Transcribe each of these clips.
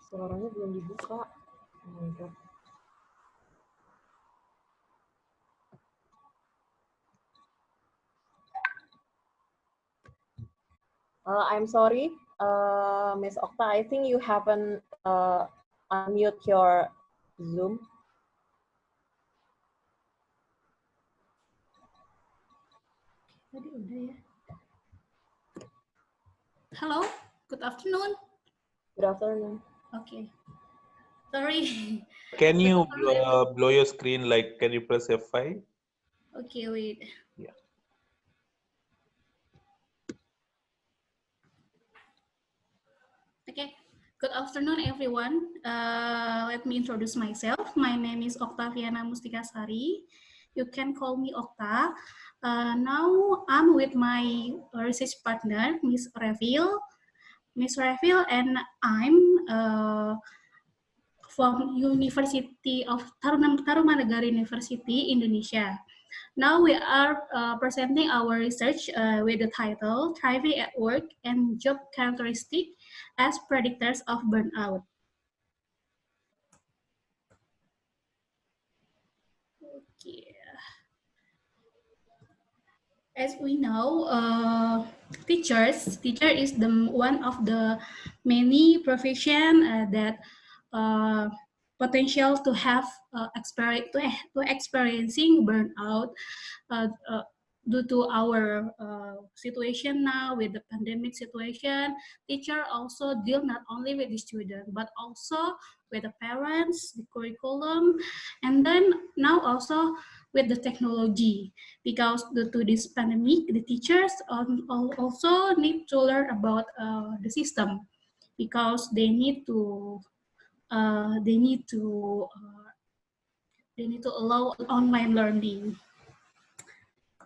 Suaranya belum dibuka. Oh my God. I'm sorry, Miss Okta. I think you haven't unmute your Zoom. Tadi udah ya. Hello, good afternoon. Good afternoon. Okay. Sorry. Can you blow your screen, like, can you press F5? Okay, wait. Yeah. Okay. Good afternoon, everyone. Let me introduce myself. My name is Oktaviana Mustikasari. You can call me Okta. Now I'm with my research partner, Miss Revil. Miss Revil and I'm from University of Tarumanegara University, Indonesia. Now we are presenting our research with the title Thriving at Work and Job Characteristics as Predictors of Burnout. Okay. As we know, teacher is one of the many profession that potential to have experiencing burnout due to our situation now with the pandemic situation. Teacher also deal not only with the student but also with the parents, the curriculum, and then now also with the technology, because due to this pandemic, the teachers also need to learn about the system, because they need to allow online learning.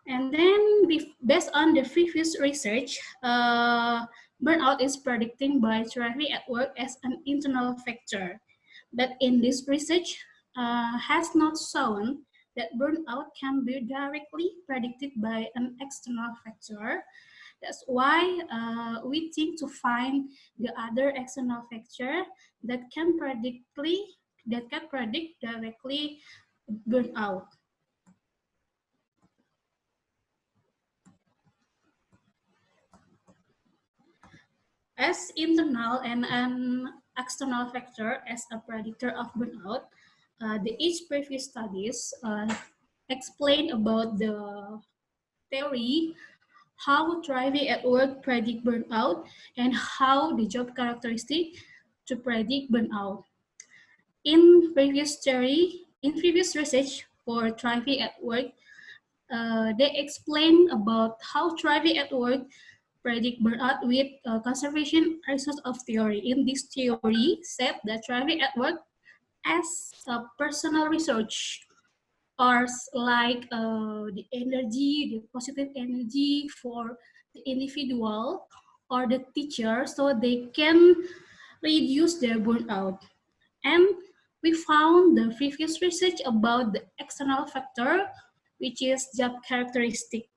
And then, based on the previous research, burnout is predicted by thriving at work as an internal factor. But in this research, has not shown that burnout can be directly predicted by an external factor. That's why we think to find the other external factor that can predict directly burnout. As internal and an external factor as a predictor of burnout, each previous studies explain about the theory, how thriving at work predict burnout, and how the job characteristic to predict burnout. In previous research for thriving at work, they explain about how thriving at work predict burnout with conservation resource of theory. In this theory, said that thriving at work as a personal research, or like the energy, the positive energy for the individual or the teacher, so they can reduce their burnout. And we found the previous research about the external factor, which is job characteristic.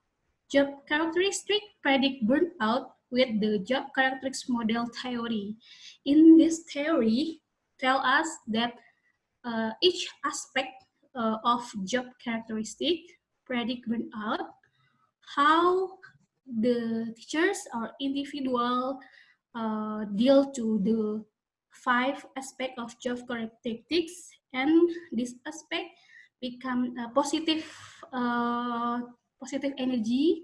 Job characteristic predict burnout with the job characteristics model theory. In this theory, tell us that each aspect of job characteristic predict burnout, how the teachers or individual deal to the 5 aspects of job characteristics, and this aspect become a positive energy,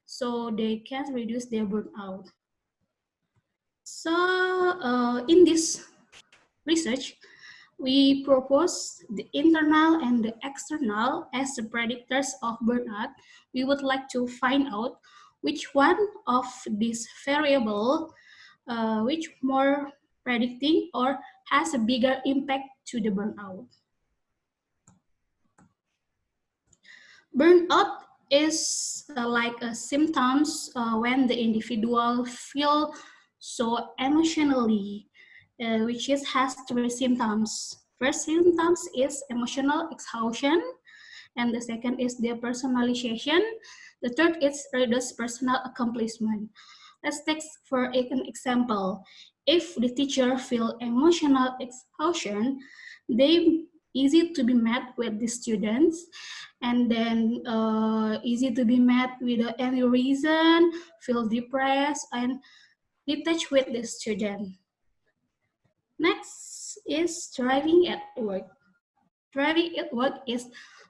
so they can reduce their burnout. So in this research, we propose the internal and the external as the predictors of burnout. We would like to find out which one of these variable which more predicting or has a bigger impact to the burnout. Burnout is like a symptoms when the individual feel so emotionally, which has 3 symptoms. First symptoms is emotional exhaustion, and the second is depersonalization. The third is reduced personal accomplishment. Let's take for an example. If the teacher feel emotional exhaustion, they easy to be met with the students, and then easy to be met with any reason, feel depressed and detached with the student. Next is driving at work. Driving at work is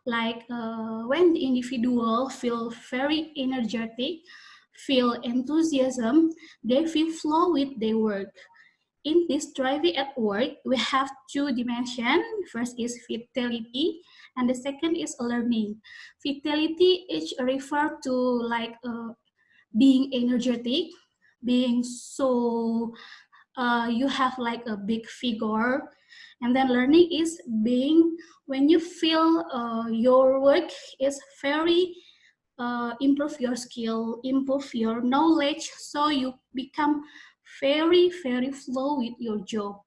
like when the individual feel very energetic, feel enthusiasm, they feel flow with their work. In this driving at work, we have two dimensions. First is vitality, and the second is learning. Vitality is refer to like being energetic, being so you have like a big figure, and then learning is being when you feel your work is very improve your skill, improve your knowledge, so you become very flow with your job.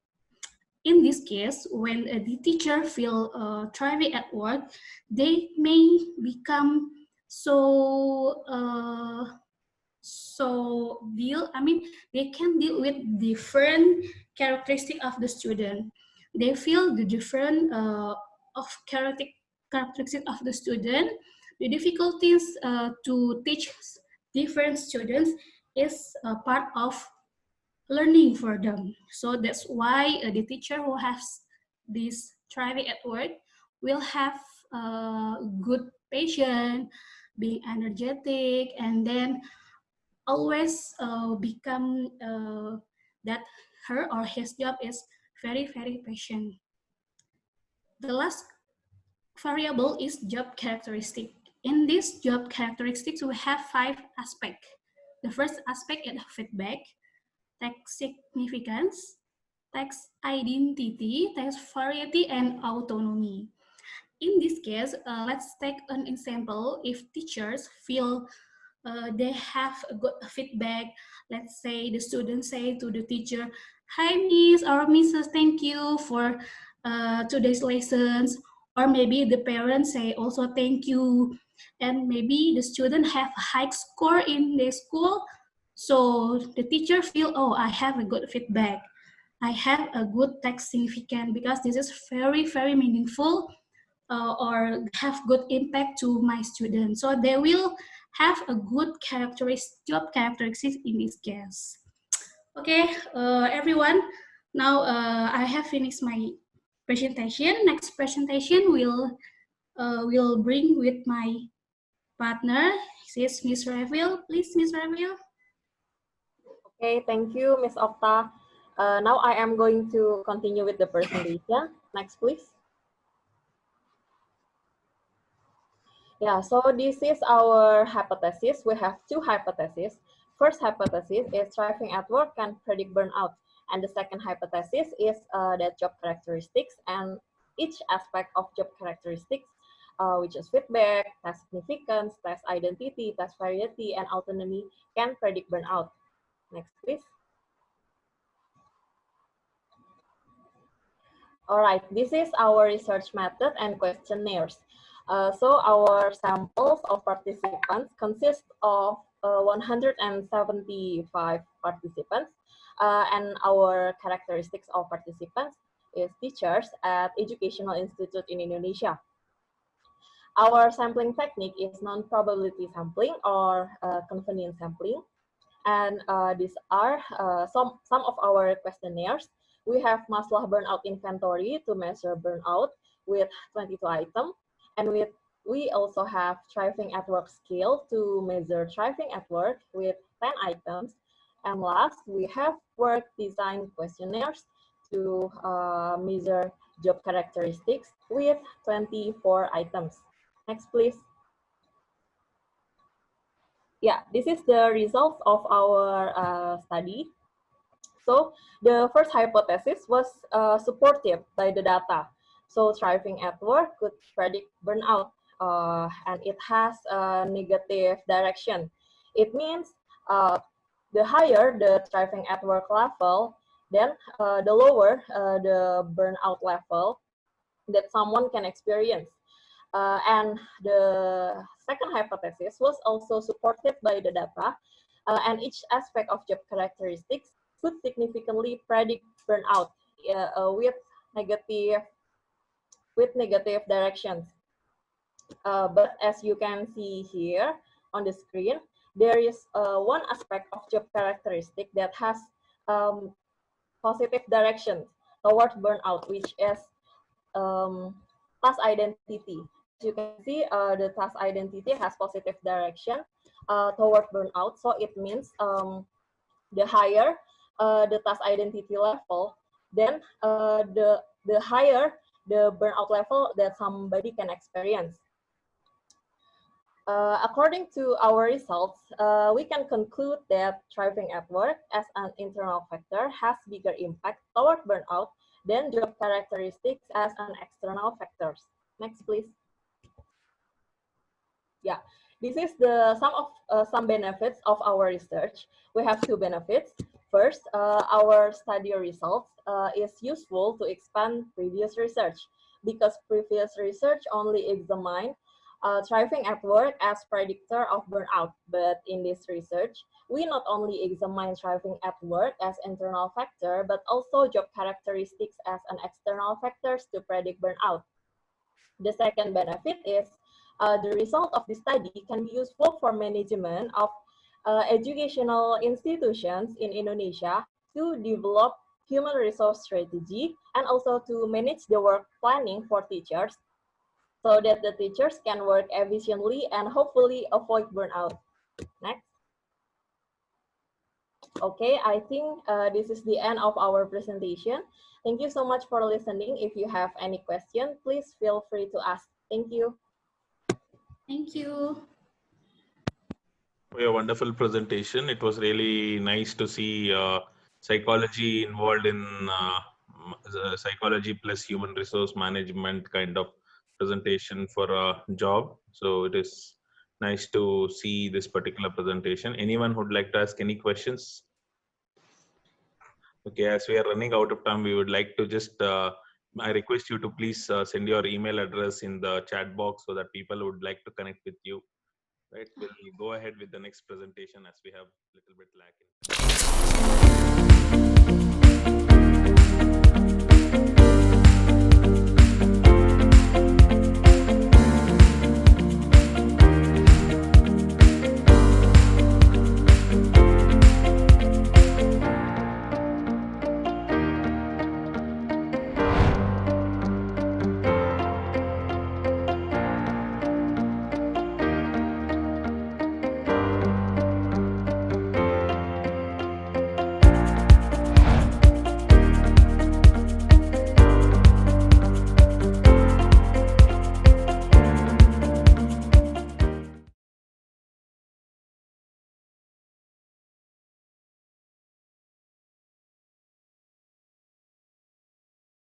In this case, when the teacher feel thriving at work, they may become so they can deal with different characteristic of the student. They feel the different of characteristic of the student. The difficulties to teach different students is a part of learning for them. So that's why the teacher who has this thriving at work will have good patience, being energetic, and then always become that her or his job is very patient. The last variable is job characteristic. In this job characteristics, we have 5 aspects. The first aspect is feedback, text significance, text identity, text variety, and autonomy. In this case, let's take an example. If teachers feel they have a good feedback. Let's say the students say to the teacher, "Hi, Miss or Mrs. Thank you for today's lessons." Or maybe the parents say also thank you. And maybe the student have a high score in the school. So the teacher feel, oh, I have a good feedback. I have a good text significant because this is very meaningful or have good impact to my students. So they will have a good job characteristics in this case. Okay, everyone. Now I have finished my presentation. Next presentation will bring with my partner. This is Miss Reville. Please, Miss Reville. Okay, thank you, Miss Okta. Now I am going to continue with the presentation. Next, please. Yeah, so this is our hypothesis. We have 2 hypotheses. First hypothesis is thriving at work can predict burnout. And the second hypothesis is that job characteristics and each aspect of job characteristics, which is feedback, task significance, task identity, task variety, and autonomy can predict burnout. Next, please. All right, this is our research method and questionnaires. So our samples of participants consist of 175 participants, and our characteristics of participants is teachers at educational institute in Indonesia. Our sampling technique is non-probability sampling or convenience sampling, and these are some of our questionnaires. We have Maslow burnout inventory to measure burnout with 22 items. And we also have thriving at work scale to measure thriving at work with 10 items. And last, we have work design questionnaires to measure job characteristics with 24 items. Next, please. Yeah, this is the results of our study. So the first hypothesis was supported by the data. So thriving at work could predict burnout, and it has a negative direction. It means the higher the thriving at work level, then the lower the burnout level that someone can experience. And the second hypothesis was also supported by the data. and each aspect of job characteristics could significantly predict burnout with negative directions. But as you can see here on the screen, there is one aspect of job characteristic that has positive direction towards burnout, which is task identity. As you can see, the task identity has positive direction toward burnout. So it means the higher the task identity level, then the higher the burnout level that somebody can experience. According to our results, we can conclude that thriving at work as an internal factor has bigger impact toward burnout than job characteristics as an external factors. Next, please. Yeah, this is the some benefits of our research. We have two benefits. First, our study results is useful to expand previous research because previous research only examined thriving at work as predictor of burnout. But in this research, we not only examine thriving at work as internal factor, but also job characteristics as an external factors to predict burnout. The second benefit is the result of the study can be useful for management of educational institutions in Indonesia to develop human resource strategy and also to manage the work planning for teachers so that the teachers can work efficiently and hopefully avoid burnout. Next. Okay, I think this is the end of our presentation. Thank you so much for listening. If you have any question, please feel free to ask. Thank you. Thank you. For your wonderful presentation. It was really nice to see psychology involved in psychology plus human resource management kind of presentation for a job. So it is nice to see this particular presentation. Anyone who'd like to ask any questions? Okay, as we are running out of time, we would like to just, I request you to please send your email address in the chat box so that people would like to connect with you. Right, we'll go ahead with the next presentation as we have a little bit lag in.